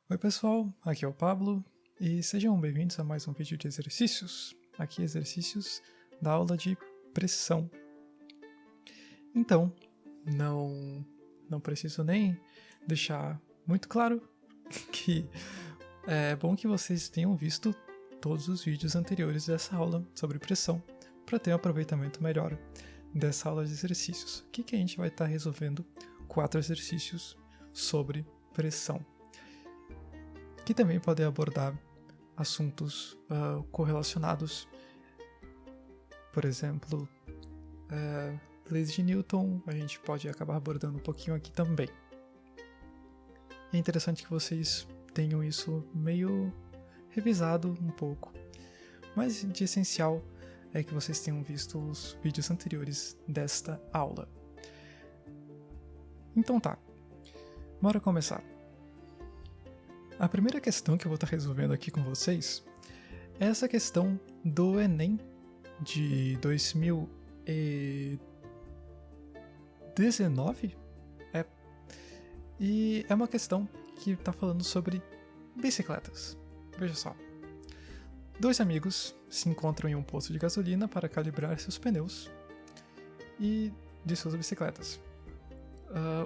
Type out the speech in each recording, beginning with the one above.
Oi pessoal, aqui é o Pablo e sejam bem-vindos a mais um vídeo de exercícios. Aqui exercícios da aula de pressão. Então, não preciso nem deixar muito claro que é bom que vocês tenham visto todos os vídeos anteriores dessa aula sobre pressão para ter um aproveitamento melhor dessa aula de exercícios. O que a gente vai estar resolvendo 4 exercícios sobre pressão, que também podem abordar assuntos correlacionados, por exemplo, leis de Newton, a gente pode acabar abordando um pouquinho aqui também. É interessante que vocês tenham isso meio revisado um pouco, mas de essencial é que vocês tenham visto os vídeos anteriores desta aula. Então tá, bora começar. A primeira questão que eu vou estar resolvendo aqui com vocês é essa questão do Enem de 2019? E é uma questão que está falando sobre bicicletas. Veja só. 2 amigos se encontram em um posto de gasolina para calibrar seus pneus e de suas bicicletas.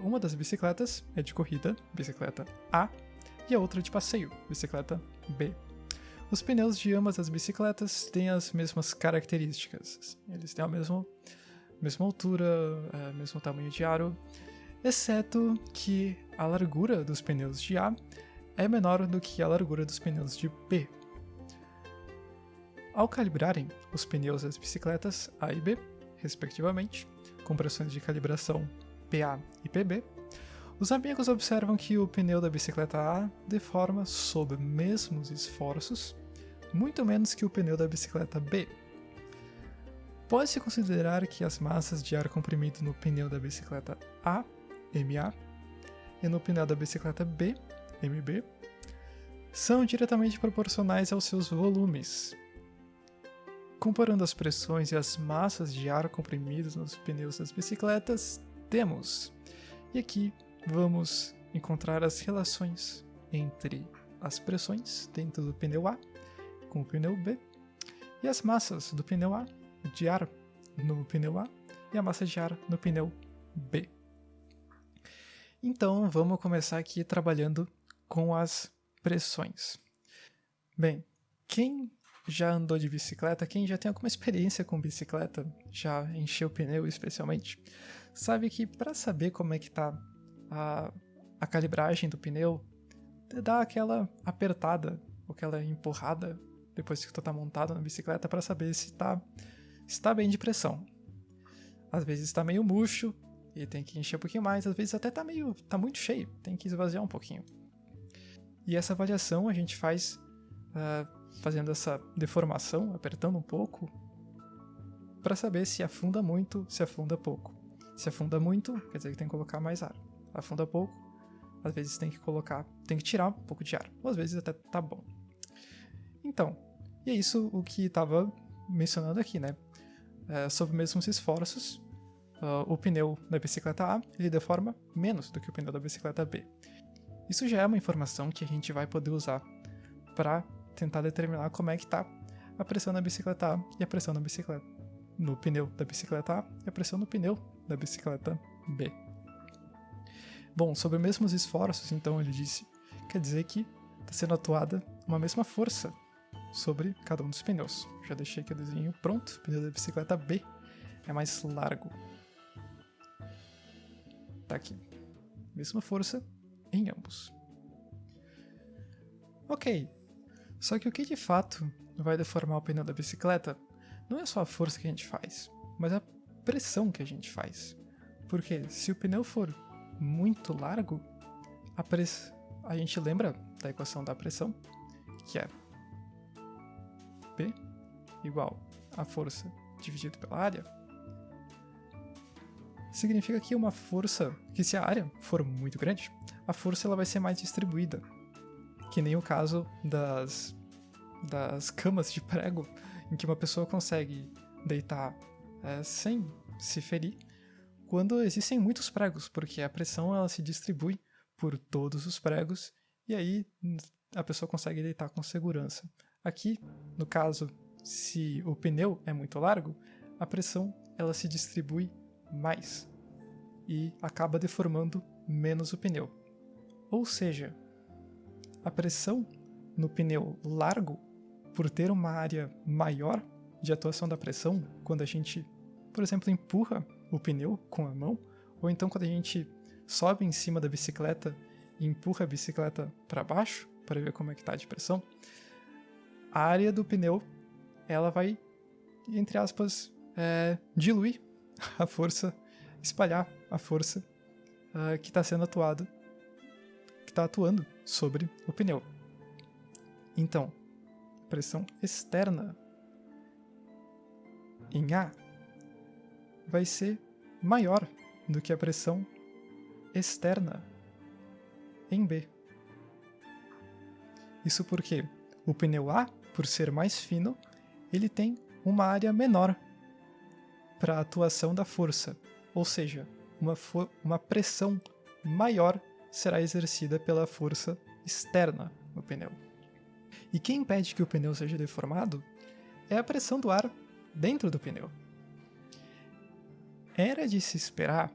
Uma das bicicletas é de corrida, bicicleta A, e a outra de passeio, bicicleta B. Os pneus de ambas as bicicletas têm as mesmas características. Eles têm a mesma altura, mesmo tamanho de aro, exceto que a largura dos pneus de A é menor do que a largura dos pneus de B. Ao calibrarem os pneus das bicicletas A e B, respectivamente, com pressões de calibração PA e PB, os amigos observam que o pneu da bicicleta A deforma sob mesmos esforços muito menos que o pneu da bicicleta B. Pode-se considerar que as massas de ar comprimido no pneu da bicicleta A, MA, e no pneu da bicicleta B, MB, são diretamente proporcionais aos seus volumes. Comparando as pressões e as massas de ar comprimidos nos pneus das bicicletas, temos, e aqui vamos encontrar as relações entre as pressões dentro do pneu A com o pneu B e as massas do pneu A de ar no pneu A e a massa de ar no pneu B. Então vamos começar aqui trabalhando com as pressões. Bem, quem já andou de bicicleta, quem já tem alguma experiência com bicicleta, já encheu o pneu especialmente, sabe que para saber como é que está a calibragem do pneu, dá aquela apertada, ou aquela empurrada depois que tu tá montado na bicicleta para saber se tá bem de pressão. Às vezes tá meio murcho e tem que encher um pouquinho mais, às vezes até tá muito cheio, tem que esvaziar um pouquinho. E essa avaliação a gente faz fazendo essa deformação, apertando um pouco, para saber se afunda muito, se afunda pouco. Se afunda muito, quer dizer que tem que colocar mais ar. Afunda pouco, às vezes tem que tirar um pouco de ar, ou às vezes até tá bom. Então, e é isso o que estava mencionando aqui, né? Sob mesmos esforços, o pneu da bicicleta A ele deforma menos do que o pneu da bicicleta B. Isso já é uma informação que a gente vai poder usar para tentar determinar como é que está a pressão na bicicleta A e a pressão no pneu da bicicleta A e a pressão no pneu da bicicleta B. Bom, sobre mesmos esforços, então, ele disse, quer dizer que está sendo atuada uma mesma força sobre cada um dos pneus. Já deixei aqui o desenho pronto, o pneu da bicicleta B é mais largo. Tá aqui. Mesma força em ambos. Ok, só que o que de fato vai deformar o pneu da bicicleta não é só a força que a gente faz, mas a pressão que a gente faz. Porque se o pneu for muito largo, a gente lembra da equação da pressão, que é P igual a força dividido pela área. Significa que uma força, que se a área for muito grande, a força ela vai ser mais distribuída, que nem o caso das camas de prego, em que uma pessoa consegue deitar sem se ferir, quando existem muitos pregos, porque a pressão ela se distribui por todos os pregos e aí a pessoa consegue deitar com segurança. Aqui, no caso, se o pneu é muito largo, a pressão ela se distribui mais e acaba deformando menos o pneu. Ou seja, a pressão no pneu largo, por ter uma área maior de atuação da pressão, quando a gente, por exemplo, empurra o pneu com a mão, ou então quando a gente sobe em cima da bicicleta e empurra a bicicleta para baixo, para ver como é que está de pressão, a área do pneu ela vai, entre aspas, diluir a força, espalhar a força que está sendo atuada, que está atuando sobre o pneu. Então, pressão externa em A vai ser maior do que a pressão externa em B. Isso porque o pneu A, por ser mais fino, ele tem uma área menor para a atuação da força, ou seja, uma pressão maior será exercida pela força externa no pneu. E quem impede que o pneu seja deformado é a pressão do ar dentro do pneu. Era de se esperar,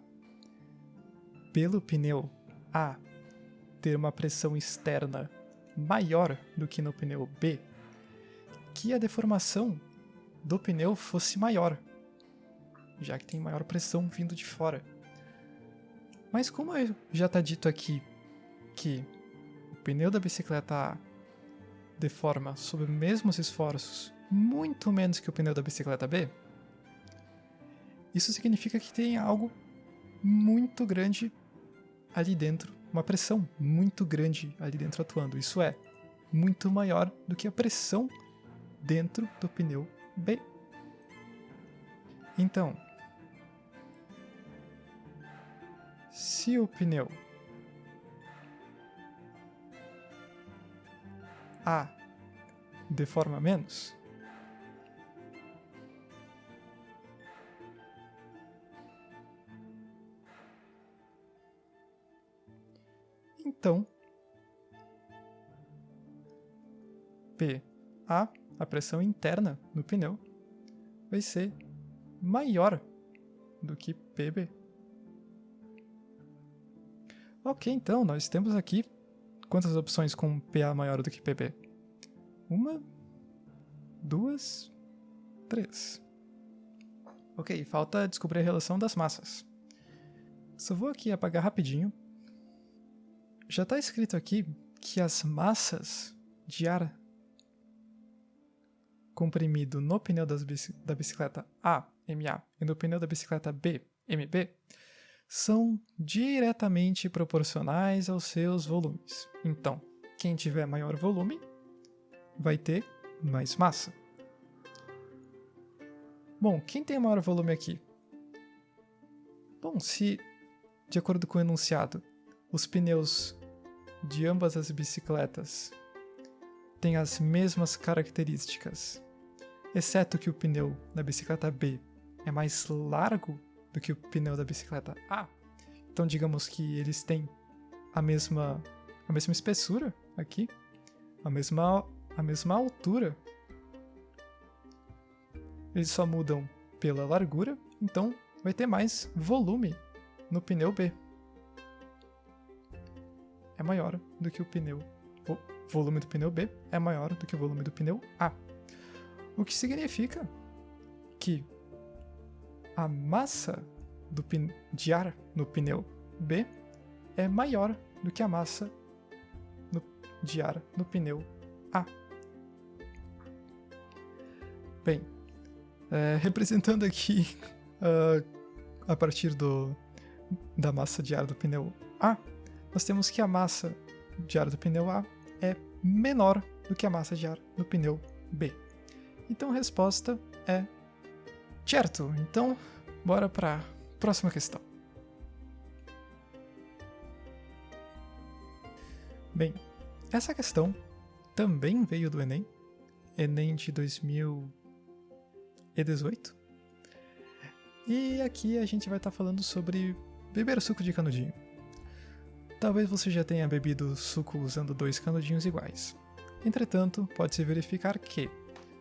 pelo pneu A ter uma pressão externa maior do que no pneu B, que a deformação do pneu fosse maior, já que tem maior pressão vindo de fora. Mas como já está dito aqui que o pneu da bicicleta A deforma sob os mesmos esforços muito menos que o pneu da bicicleta B, isso significa que tem algo muito grande ali dentro, uma pressão muito grande ali dentro atuando. Isso é, muito maior do que a pressão dentro do pneu B. Então, se o pneu A deforma menos, então PA, a pressão interna no pneu, vai ser maior do que PB. Ok, então nós temos aqui quantas opções com PA maior do que PB? 1, 2, 3. Ok, falta descobrir a relação das massas. Só vou aqui apagar rapidinho. Já está escrito aqui que as massas de ar comprimido no pneu da bicicleta A, MA, e no pneu da bicicleta B, MB, são diretamente proporcionais aos seus volumes. Então, quem tiver maior volume vai ter mais massa. Bom, quem tem maior volume aqui? Bom, se, de acordo com o enunciado, os pneus de ambas as bicicletas têm as mesmas características, exceto que o pneu da bicicleta B é mais largo do que o pneu da bicicleta A. Então, digamos que eles têm a mesma espessura aqui, a mesma altura. Eles só mudam pela largura, então vai ter mais volume no pneu B. É maior do que o volume do pneu B é maior do que o volume do pneu A. O que significa que a massa de ar no pneu B é maior do que a massa de ar no pneu A. Bem, representando aqui a partir da massa de ar do pneu A, nós temos que a massa de ar do pneu A é menor do que a massa de ar do pneu B. Então a resposta é certo. Então, bora para a próxima questão. Bem, essa questão também veio do Enem de 2018. E aqui a gente vai estar falando sobre beber suco de canudinho. Talvez você já tenha bebido suco usando 2 canudinhos iguais. Entretanto, pode-se verificar que,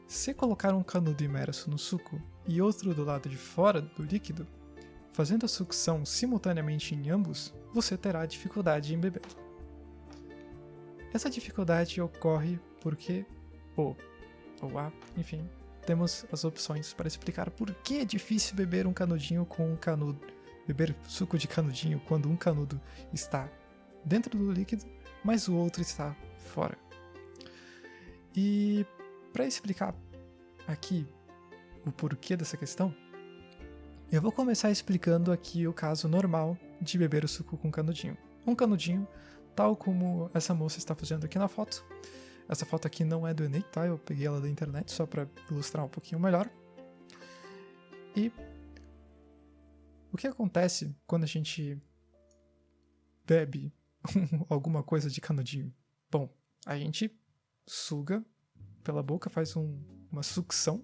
se colocar um canudo imerso no suco e outro do lado de fora do líquido, fazendo a sucção simultaneamente em ambos, você terá dificuldade em beber. Essa dificuldade ocorre porque enfim, temos as opções para explicar por que é difícil beber um canudinho com um canudo, beber suco de canudinho quando um canudo está dentro do líquido, mas o outro está fora. E para explicar aqui o porquê dessa questão, eu vou começar explicando aqui o caso normal de beber o suco com canudinho. Um canudinho, tal como essa moça está fazendo aqui na foto. Essa foto aqui não é do Enem, tá? Eu peguei ela da internet só para ilustrar um pouquinho melhor. E o que acontece quando a gente bebe alguma coisa de canudinho? Bom, a gente suga pela boca, faz uma sucção.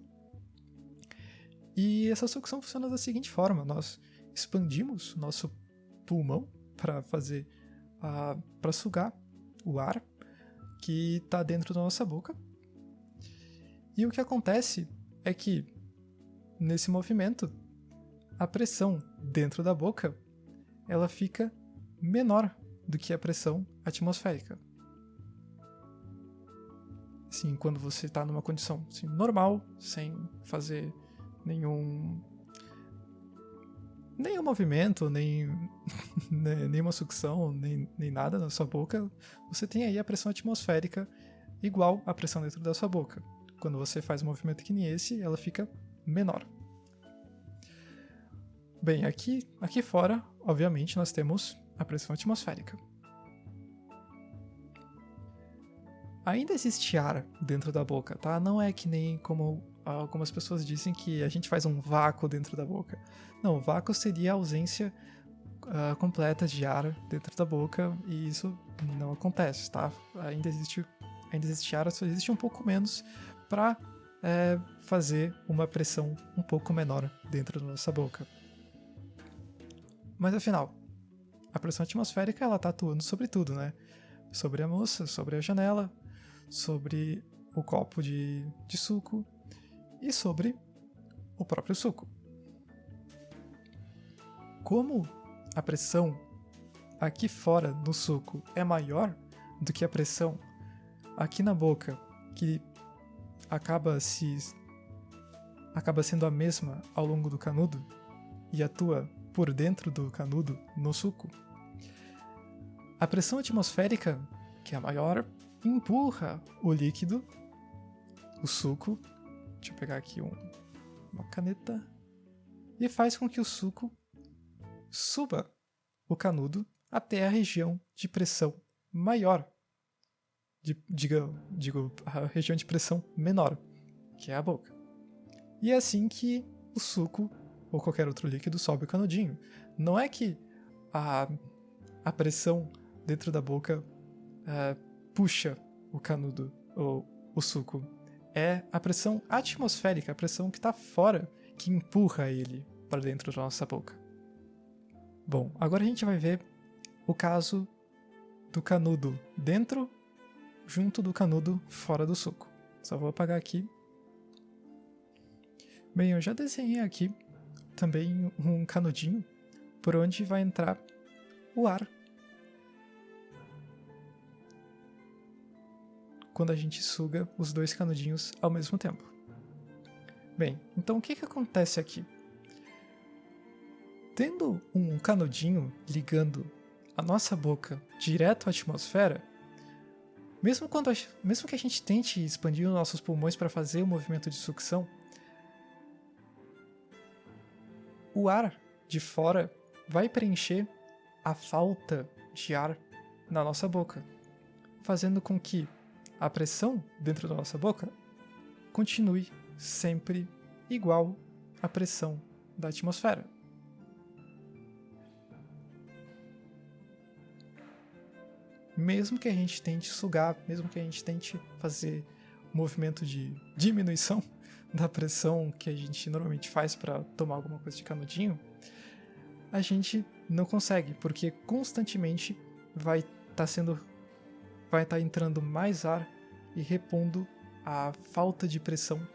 E essa sucção funciona da seguinte forma: nós expandimos o nosso pulmão para para sugar o ar que está dentro da nossa boca. E o que acontece é que, nesse movimento, a pressão dentro da boca ela fica menor do que a pressão atmosférica. Assim, quando você está numa condição assim, normal, sem fazer nenhum movimento, nenhuma sucção, nem nada na sua boca, você tem aí a pressão atmosférica igual à pressão dentro da sua boca. Quando você faz um movimento que nem esse, ela fica menor. Bem, aqui fora, obviamente, nós temos a pressão atmosférica. Ainda existe ar dentro da boca, tá? Não é que nem como algumas pessoas dizem que a gente faz um vácuo dentro da boca. Não, o vácuo seria a ausência completa de ar dentro da boca, e isso não acontece, tá? Ainda existe ar, só existe um pouco menos para fazer uma pressão um pouco menor dentro da nossa boca. Mas afinal, a pressão atmosférica ela tá atuando sobre tudo, né? Sobre a moça, sobre a janela, sobre o copo de suco e sobre o próprio suco. Como a pressão aqui fora no suco é maior do que a pressão aqui na boca, que acaba sendo a mesma ao longo do canudo e atua por dentro do canudo no suco, a pressão atmosférica, que é a maior, empurra o líquido, o suco, deixa eu pegar aqui uma caneta, e faz com que o suco suba o canudo até a região de pressão maior, digo a região de pressão menor, que é a boca. E é assim que o suco ou qualquer outro líquido sobe o canudinho. Não é que a pressão dentro da boca puxa o canudo ou o suco. É a pressão atmosférica, a pressão que está fora, que empurra ele para dentro da nossa boca. Bom, agora a gente vai ver o caso do canudo dentro, junto do canudo fora do suco. Só vou apagar aqui. Bem, eu já desenhei aqui também um canudinho por onde vai entrar o ar quando a gente suga os 2 canudinhos ao mesmo tempo. Bem, então o que acontece aqui? Tendo um canudinho ligando a nossa boca direto à atmosfera, mesmo que a gente tente expandir os nossos pulmões para fazer o movimento de sucção, o ar de fora vai preencher a falta de ar na nossa boca, fazendo com que a pressão dentro da nossa boca continue sempre igual à pressão da atmosfera. Mesmo que a gente tente sugar, mesmo que a gente tente fazer um movimento de diminuição da pressão que a gente normalmente faz para tomar alguma coisa de canudinho, a gente não consegue, porque constantemente vai estar entrando mais ar e repondo a falta de pressão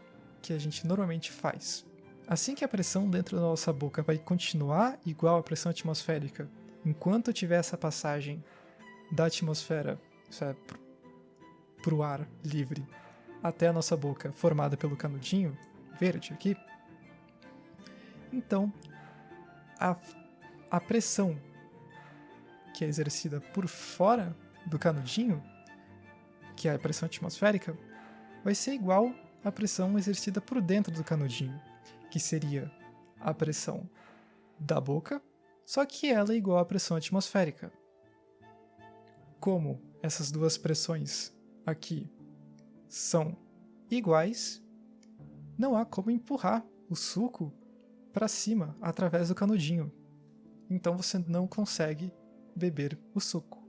que a gente normalmente faz. Assim que a pressão dentro da nossa boca vai continuar igual à pressão atmosférica, enquanto tiver essa passagem da atmosfera para o ar livre até a nossa boca, formada pelo canudinho verde aqui, então a pressão que é exercida por fora do canudinho, que é a pressão atmosférica, vai ser igual à pressão exercida por dentro do canudinho, que seria a pressão da boca, só que ela é igual à pressão atmosférica. Como essas duas pressões aqui são iguais, não há como empurrar o suco para cima através do canudinho. Então você não consegue beber o suco.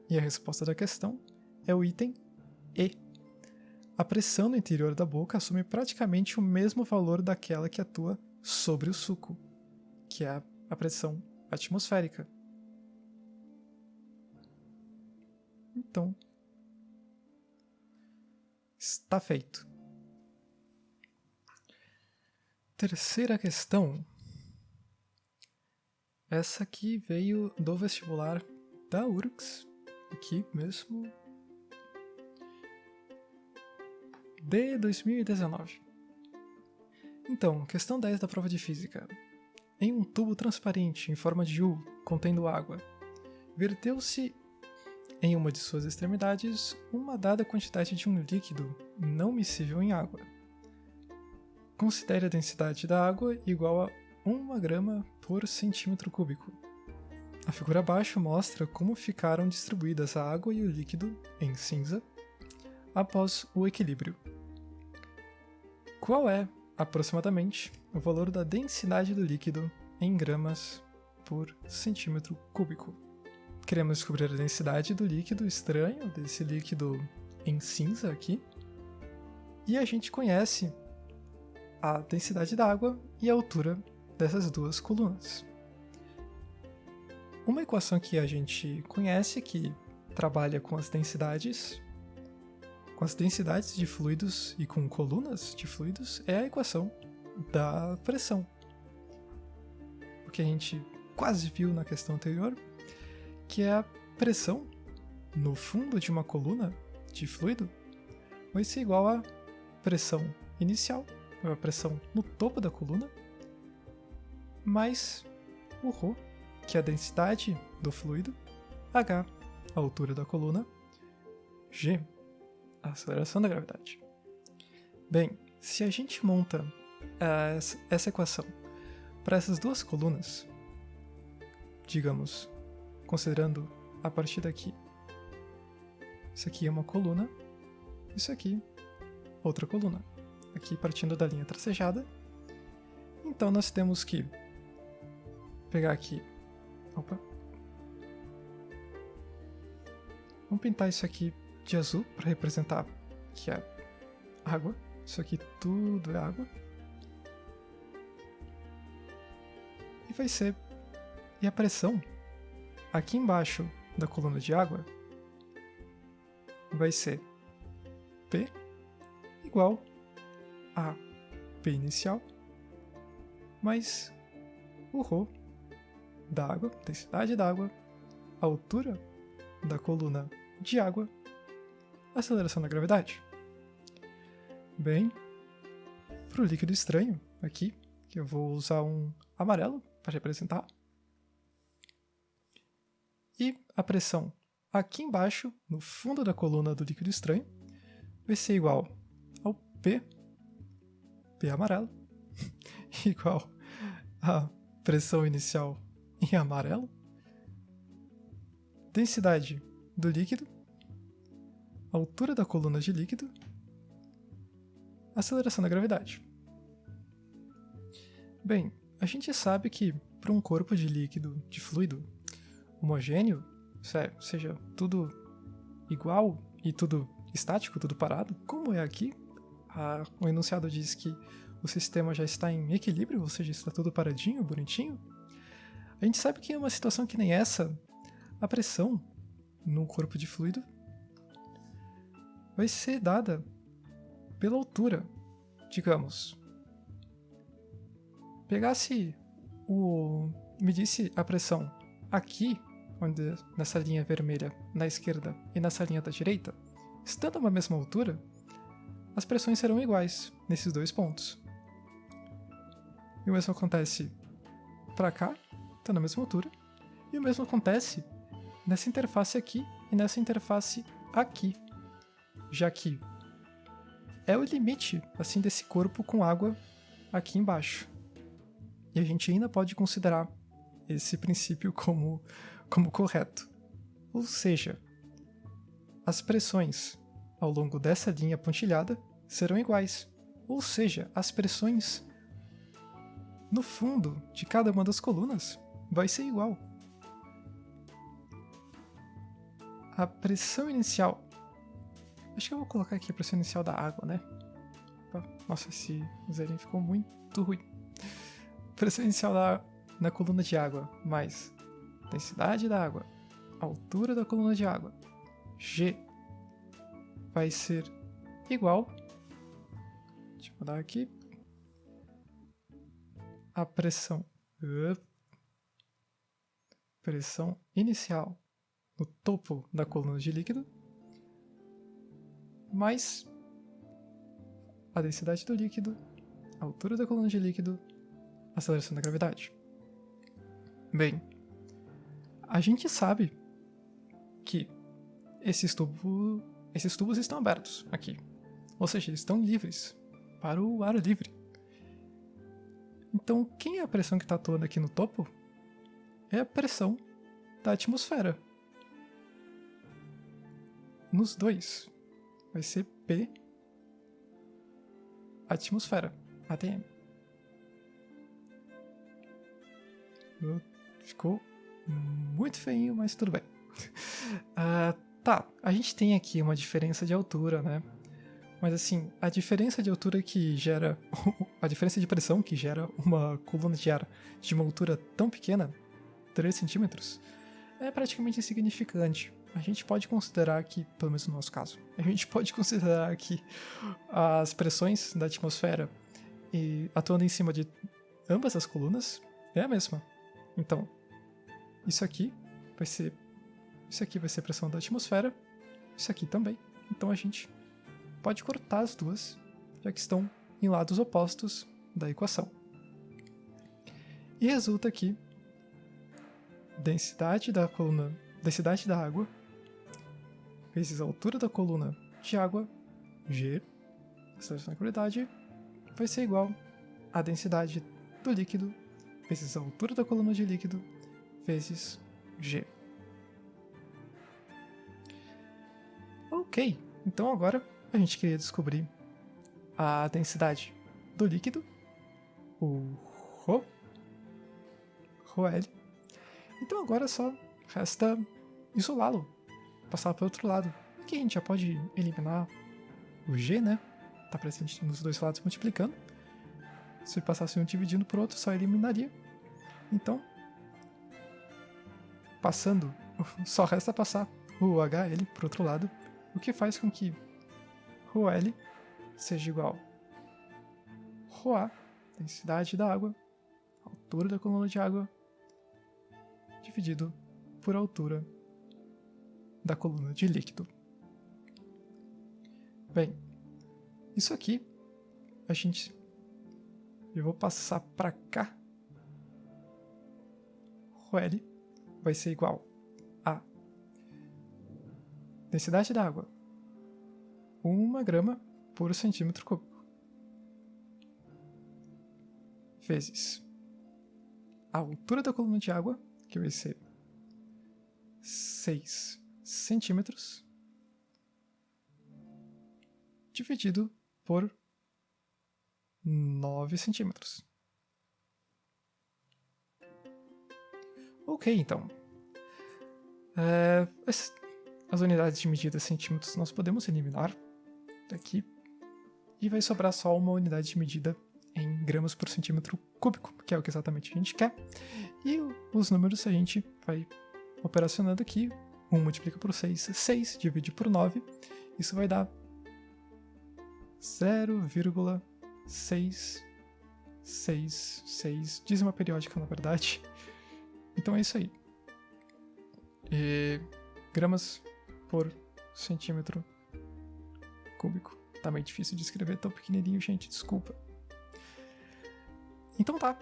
E a resposta da questão é o item E. A pressão no interior da boca assume praticamente o mesmo valor daquela que atua sobre o suco, que é a pressão atmosférica. Então, está feito. Terceira questão. Essa aqui veio do vestibular da URGS, aqui mesmo, de 2019. Então, questão 10 da prova de física. Em um tubo transparente em forma de U, contendo água, verteu-se em uma de suas extremidades uma dada quantidade de um líquido não miscível em água. Considere a densidade da água igual a 1 grama por centímetro cúbico. A figura abaixo mostra como ficaram distribuídas a água e o líquido, em cinza, após o equilíbrio. Qual é, aproximadamente, o valor da densidade do líquido em gramas por centímetro cúbico? Queremos descobrir a densidade do líquido estranho, desse líquido em cinza aqui, e a gente conhece a densidade da água e a altura dessas duas colunas. Uma equação que a gente conhece que trabalha com as densidades de fluidos e com colunas de fluidos é a equação da pressão. O que a gente quase viu na questão anterior, que é a pressão no fundo de uma coluna de fluido vai ser igual à pressão inicial, a pressão no topo da coluna, mais o ρ, que é a densidade do fluido, h, a altura da coluna, g, a aceleração da gravidade. Bem, se a gente monta essa equação para essas duas colunas, digamos, considerando a partir daqui, isso aqui é uma coluna, isso aqui outra coluna, aqui partindo da linha tracejada. Então nós temos que pegar aqui, vamos pintar isso aqui de azul para representar que é água. Isso aqui tudo é água. E vai ser, e a pressão aqui embaixo da coluna de água vai ser P igual a P inicial mais o ρ da água, densidade da água, a altura da coluna de água, aceleração da gravidade. Bem, para o líquido estranho aqui, que eu vou usar um amarelo para representar, e a pressão aqui embaixo, no fundo da coluna do líquido estranho, vai ser igual ao P amarelo, igual a pressão inicial em amarelo, densidade do líquido, altura da coluna de líquido, aceleração da gravidade. Bem, a gente sabe que para um corpo de líquido, de fluido homogêneo, seja tudo igual e tudo estático, tudo parado, como é aqui, o enunciado diz que o sistema já está em equilíbrio, ou seja, está tudo paradinho, bonitinho. A gente sabe que em uma situação que nem essa, a pressão no corpo de fluido vai ser dada pela altura. Digamos, medisse a pressão aqui, nessa linha vermelha na esquerda e nessa linha da direita, estando a uma mesma altura, as pressões serão iguais nesses dois pontos. E o mesmo acontece para cá, está na mesma altura, e o mesmo acontece nessa interface aqui e nessa interface aqui, já que é o limite assim desse corpo com água aqui embaixo. E a gente ainda pode considerar esse princípio como correto. Ou seja, as pressões ao longo dessa linha pontilhada serão iguais. Ou seja, as pressões no fundo de cada uma das colunas vai ser igual. A pressão inicial... Acho que eu vou colocar aqui a pressão inicial da água, né? Nossa, esse zerinho ficou muito ruim. Pressão inicial na coluna de água, mais densidade da água, altura da coluna de água, G, vai ser igual... Deixa eu mudar aqui. A pressão inicial no topo da coluna de líquido mais a densidade do líquido, a altura da coluna de líquido, a aceleração da gravidade. Bem, a gente sabe que esses tubos estão abertos aqui, ou seja, eles estão livres para o ar livre. Então, quem é a pressão que está atuando aqui no topo? É a pressão da atmosfera. Nos dois, vai ser P atmosfera, ATM. Ficou muito feinho, mas tudo bem. Tá, a gente tem aqui uma diferença de altura, né? Mas assim, a diferença de altura que gera... a diferença de pressão que gera uma coluna de ar de uma altura tão pequena, 3 centímetros, é praticamente insignificante. A gente pode considerar que, pelo menos no nosso caso, a gente pode considerar que as pressões da atmosfera atuando em cima de ambas as colunas é a mesma. Então, isso aqui vai ser pressão da atmosfera, isso aqui também. Então a gente pode cortar as duas, já que estão em lados opostos da equação. E resulta que densidade da água vezes a altura da coluna de água, G, aceleração da gravidade, vai ser igual à densidade do líquido vezes a altura da coluna de líquido vezes G. Ok, então agora a gente queria descobrir a densidade do líquido, o ρL. Então agora só resta isolá-lo, passar para o outro lado. Aqui a gente já pode eliminar o G, né? Está presente nos dois lados multiplicando. Se passasse um dividindo por outro, só eliminaria. Então, só resta passar o HL para o outro lado, o que faz com que ρL seja igual a ρA, densidade da água, altura da coluna de água, dividido por altura da coluna de líquido. Bem, isso aqui eu vou passar para cá. ρL vai ser igual a densidade da água, 1 grama por centímetro cúbico, vezes a altura da coluna de água, que vai ser 6 centímetros, dividido por 9 centímetros. Ok, então. As unidades de medida centímetros nós podemos eliminar daqui e vai sobrar só uma unidade de medida em gramas por centímetro cúbico, que é o que exatamente a gente quer. E os números a gente vai operacionando aqui, 1 multiplica por 6, 6 divide por 9, isso vai dar 0,666, dízima periódica na verdade. Então é isso aí. Gramas por centímetro cúbico. Tá meio difícil de escrever tão pequenininho, gente, desculpa. Então tá.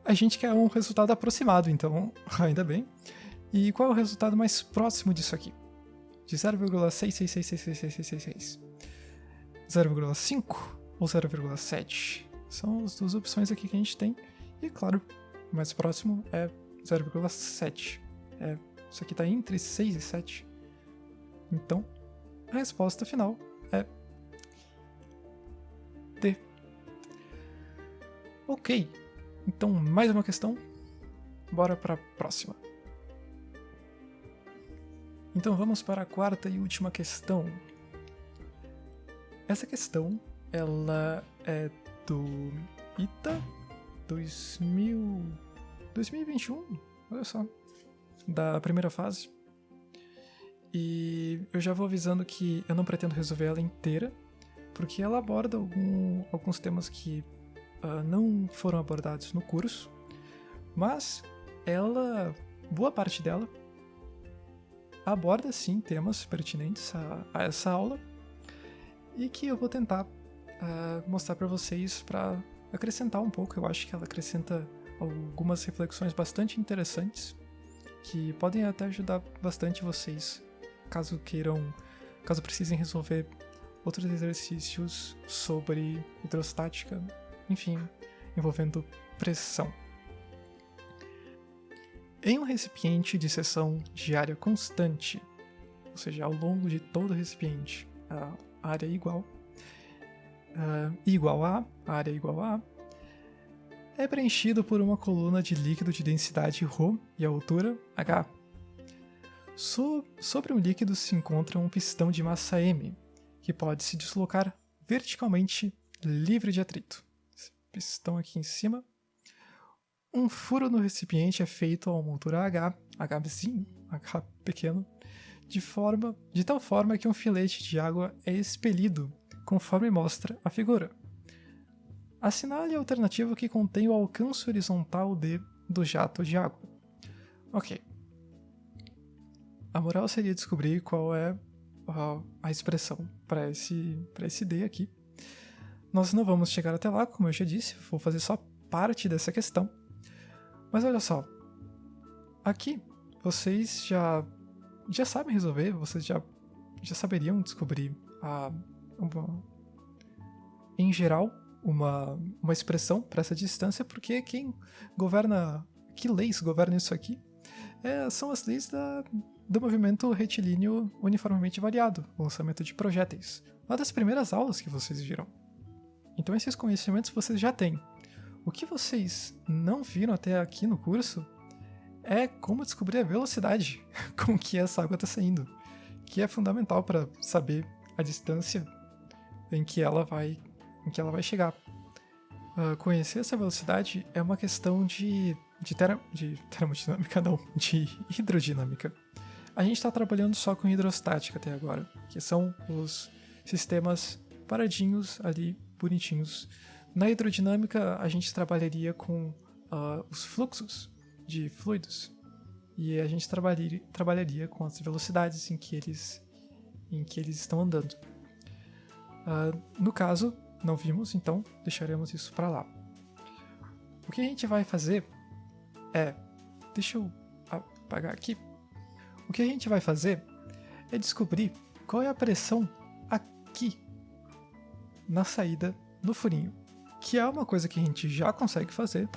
A gente quer um resultado aproximado, então ainda bem. E qual é o resultado mais próximo disso aqui? De 0,6666666. 0,5 ou 0,7? São as duas opções aqui que a gente tem. E claro, o mais próximo é 0,7. Isso aqui está entre 6 e 7. Então, a resposta final é D. Ok. Então, mais uma questão. Bora para a próxima. Então, vamos para a quarta e última questão. Essa questão, ela é do ITA 2021, olha só, da primeira fase. E eu já vou avisando que eu não pretendo resolver ela inteira, porque ela aborda alguns temas que não foram abordados no curso, mas boa parte dela, aborda sim temas pertinentes a essa aula e que eu vou tentar mostrar para vocês para acrescentar um pouco. Eu acho que ela acrescenta algumas reflexões bastante interessantes que podem até ajudar bastante vocês caso precisem resolver outros exercícios sobre hidrostática, enfim, envolvendo pressão. Em um recipiente de seção de área constante, ou seja, ao longo de todo o recipiente, a área igual a área igual a A, é preenchido por uma coluna de líquido de densidade ρ e altura h. Sobre um líquido se encontra um pistão de massa m, que pode se deslocar verticalmente livre de atrito. Esse pistão aqui em cima. Um furo no recipiente é feito a uma altura h pequeno, de tal forma que um filete de água é expelido, conforme mostra a figura. Assinale a alternativa que contém o alcance horizontal do jato de água. Ok. A moral seria descobrir qual é a expressão para esse D aqui. Nós não vamos chegar até lá, como eu já disse, vou fazer só parte dessa questão. Mas olha só, aqui vocês já sabem resolver, vocês já saberiam descobrir em geral uma expressão para essa distância, porque que leis governam isso aqui são as leis do movimento retilíneo uniformemente variado, o lançamento de projéteis, uma das primeiras aulas que vocês viram. Então esses conhecimentos vocês já têm. O que vocês não viram até aqui no curso é como descobrir a velocidade com que essa água está saindo, que é fundamental para saber a distância em que ela vai chegar. Conhecer essa velocidade é uma questão de termodinâmica, não, de hidrodinâmica. A gente está trabalhando só com hidrostática até agora, que são os sistemas paradinhos ali, bonitinhos. Na hidrodinâmica, a gente trabalharia com os fluxos de fluidos e a gente trabalharia com as velocidades em que eles estão andando. No caso, não vimos, então deixaremos isso para lá. O que a gente vai fazer deixa eu apagar aqui. O que a gente vai fazer é descobrir qual é a pressão aqui na saída do furinho, que é uma coisa que a gente já consegue fazer,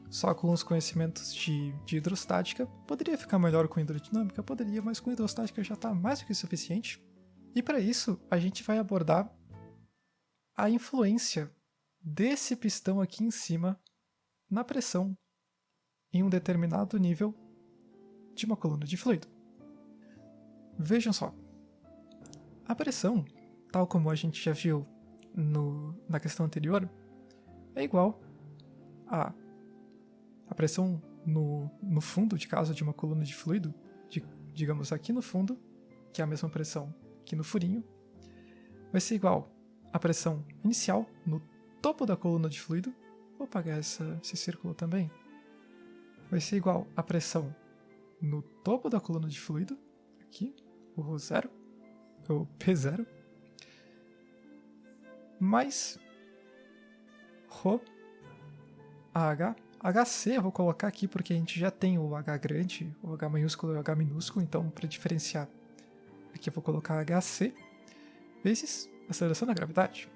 só com os conhecimentos de hidrostática. Poderia ficar melhor com hidrodinâmica? Poderia, mas com hidrostática já está mais do que suficiente. E para isso, a gente vai abordar a influência desse pistão aqui em cima na pressão em um determinado nível de uma coluna de fluido. Vejam só. A pressão, tal como a gente já viu na questão anterior, é igual a pressão no fundo, de caso de uma coluna de fluido, digamos aqui no fundo, que é a mesma pressão que no furinho, vai ser igual à pressão inicial no topo da coluna de fluido. Vou apagar esse círculo também. Vai ser igual à pressão no topo da coluna de fluido, aqui, o ρ0, ou P0, mais ρ AH. HC eu vou colocar aqui porque a gente já tem o H grande, o H maiúsculo e o H minúsculo, então para diferenciar aqui eu vou colocar HC vezes a aceleração da gravidade.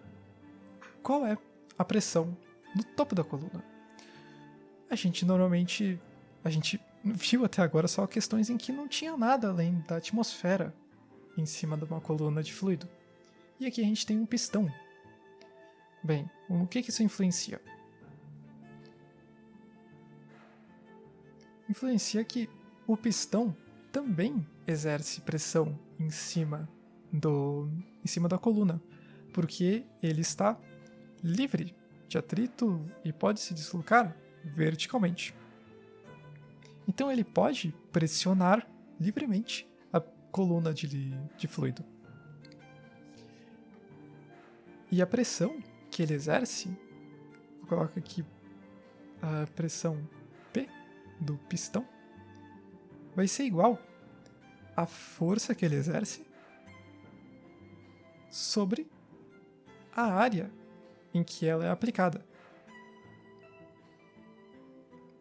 Qual é a pressão no topo da coluna? A gente viu até agora só questões em que não tinha nada além da atmosfera em cima de uma coluna de fluido. E aqui a gente tem um pistão. Bem, o que isso influencia? Influencia que o pistão também exerce pressão em cima da coluna, porque ele está livre de atrito e pode se deslocar verticalmente. Então ele pode pressionar livremente a coluna de fluido. E a pressão que ele exerce, vou colocar aqui a pressão P do pistão, vai ser igual à força que ele exerce sobre a área em que ela é aplicada.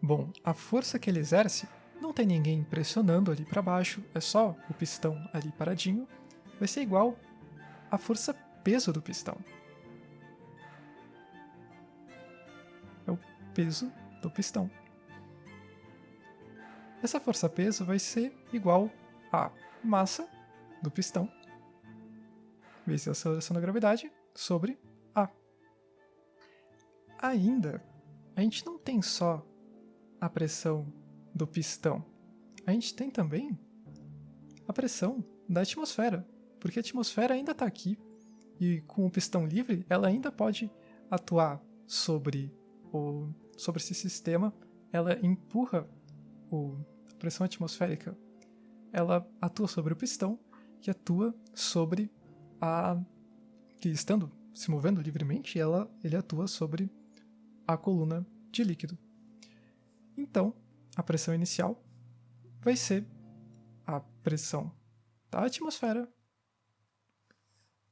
Bom, a força que ele exerce, não tem ninguém pressionando ali para baixo, é só o pistão ali paradinho, vai ser igual à força peso do pistão. É o peso do pistão. Essa força-peso vai ser igual à massa do pistão vezes a aceleração da gravidade sobre A. Ainda, a gente não tem só a pressão do pistão. A gente tem também a pressão da atmosfera, porque a atmosfera ainda está aqui e com o pistão livre ela ainda pode atuar sobre esse sistema. Ela empurra a pressão atmosférica, ela atua sobre o pistão, que atua sobre que estando se movendo livremente, ele atua sobre a coluna de líquido. Então, a pressão inicial vai ser a pressão da atmosfera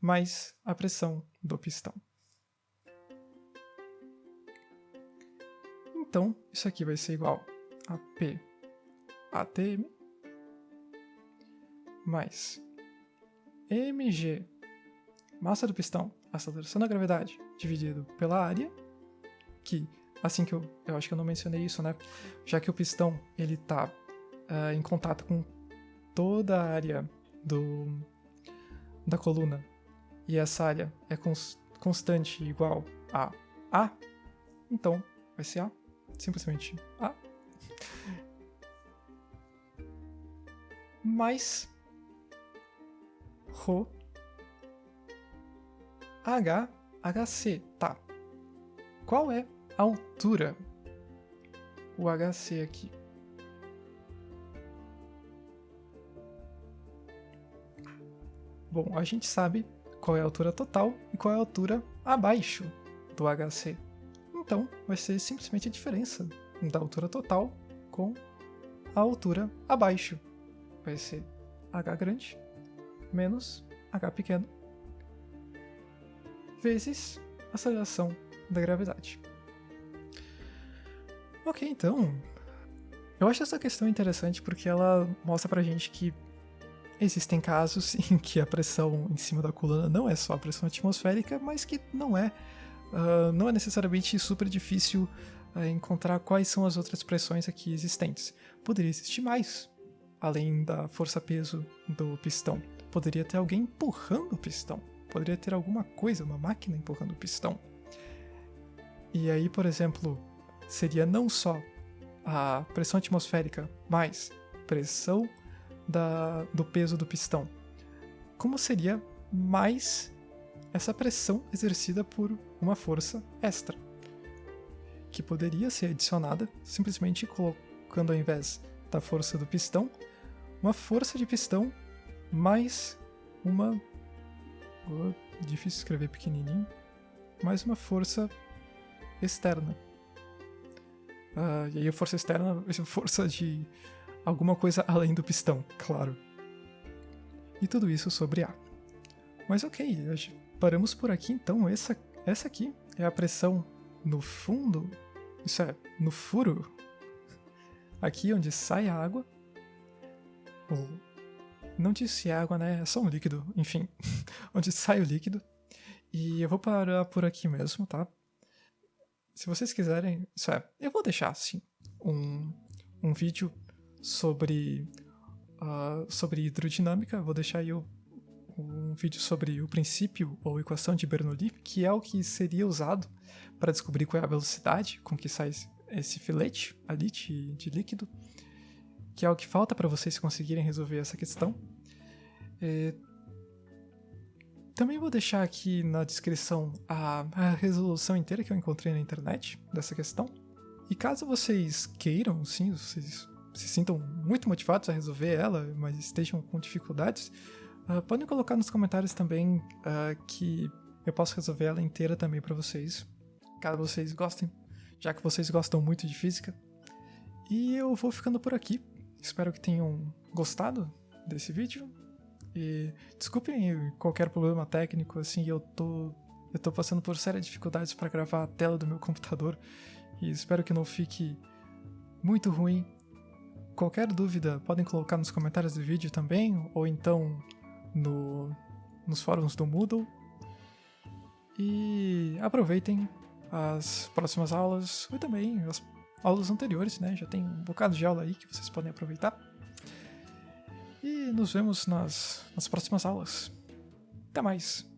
mais a pressão do pistão. Então, isso aqui vai ser igual a P ATM mais mg, massa do pistão, aceleração da gravidade, dividido pela área, que, assim que eu acho que eu não mencionei isso, né? Já que o pistão, ele tá em contato com toda a área da coluna, e essa área é constante igual a A, então vai ser A, simplesmente A, mais ρ HC, tá. Qual é a altura? O HC aqui. Bom, a gente sabe qual é a altura total e qual é a altura abaixo do HC. Então, vai ser simplesmente a diferença da altura total com a altura abaixo. Vai ser H grande menos H pequeno vezes a aceleração da gravidade. Ok, então, eu acho essa questão interessante porque ela mostra pra gente que existem casos em que a pressão em cima da coluna não é só a pressão atmosférica, mas que não é necessariamente super difícil encontrar quais são as outras pressões aqui existentes. Poderia existir mais, além da força-peso do pistão. Poderia ter alguém empurrando o pistão. Poderia ter alguma coisa, uma máquina empurrando o pistão. E aí, por exemplo, seria não só a pressão atmosférica, mais pressão do peso do pistão. Como seria mais essa pressão exercida por uma força extra, que poderia ser adicionada simplesmente colocando ao invés da força do pistão, uma força de pistão mais uma... difícil escrever pequenininho. Mais uma força externa. E aí a força externa é força de alguma coisa além do pistão, claro. E tudo isso sobre A. Mas ok, paramos por aqui então. Essa aqui é a pressão no fundo, isso é, no furo, aqui onde sai a água. Ou, não disse água, né? É só um líquido, enfim, onde sai o líquido. E eu vou parar por aqui mesmo, tá? Se vocês quiserem, isso é, eu vou deixar assim um vídeo sobre hidrodinâmica. Vou deixar aí um vídeo sobre o princípio ou equação de Bernoulli, que é o que seria usado para descobrir qual é a velocidade com que sai esse filete ali de líquido, que é o que falta para vocês conseguirem resolver essa questão. Também vou deixar aqui na descrição a resolução inteira que eu encontrei na internet dessa questão. E caso vocês queiram, sim, vocês se sintam muito motivados a resolver ela, mas estejam com dificuldades, podem colocar nos comentários também que eu posso resolver ela inteira também para vocês, caso vocês gostem, já que vocês gostam muito de física. E eu vou ficando por aqui. Espero que tenham gostado desse vídeo. E desculpem qualquer problema técnico, assim, eu tô passando por sérias dificuldades para gravar a tela do meu computador e espero que não fique muito ruim. Qualquer dúvida podem colocar nos comentários do vídeo também, ou então nos fóruns do Moodle. E aproveitem as próximas aulas, e também as aulas anteriores, né? Já tem um bocado de aula aí que vocês podem aproveitar. E nos vemos nas próximas aulas. Até mais!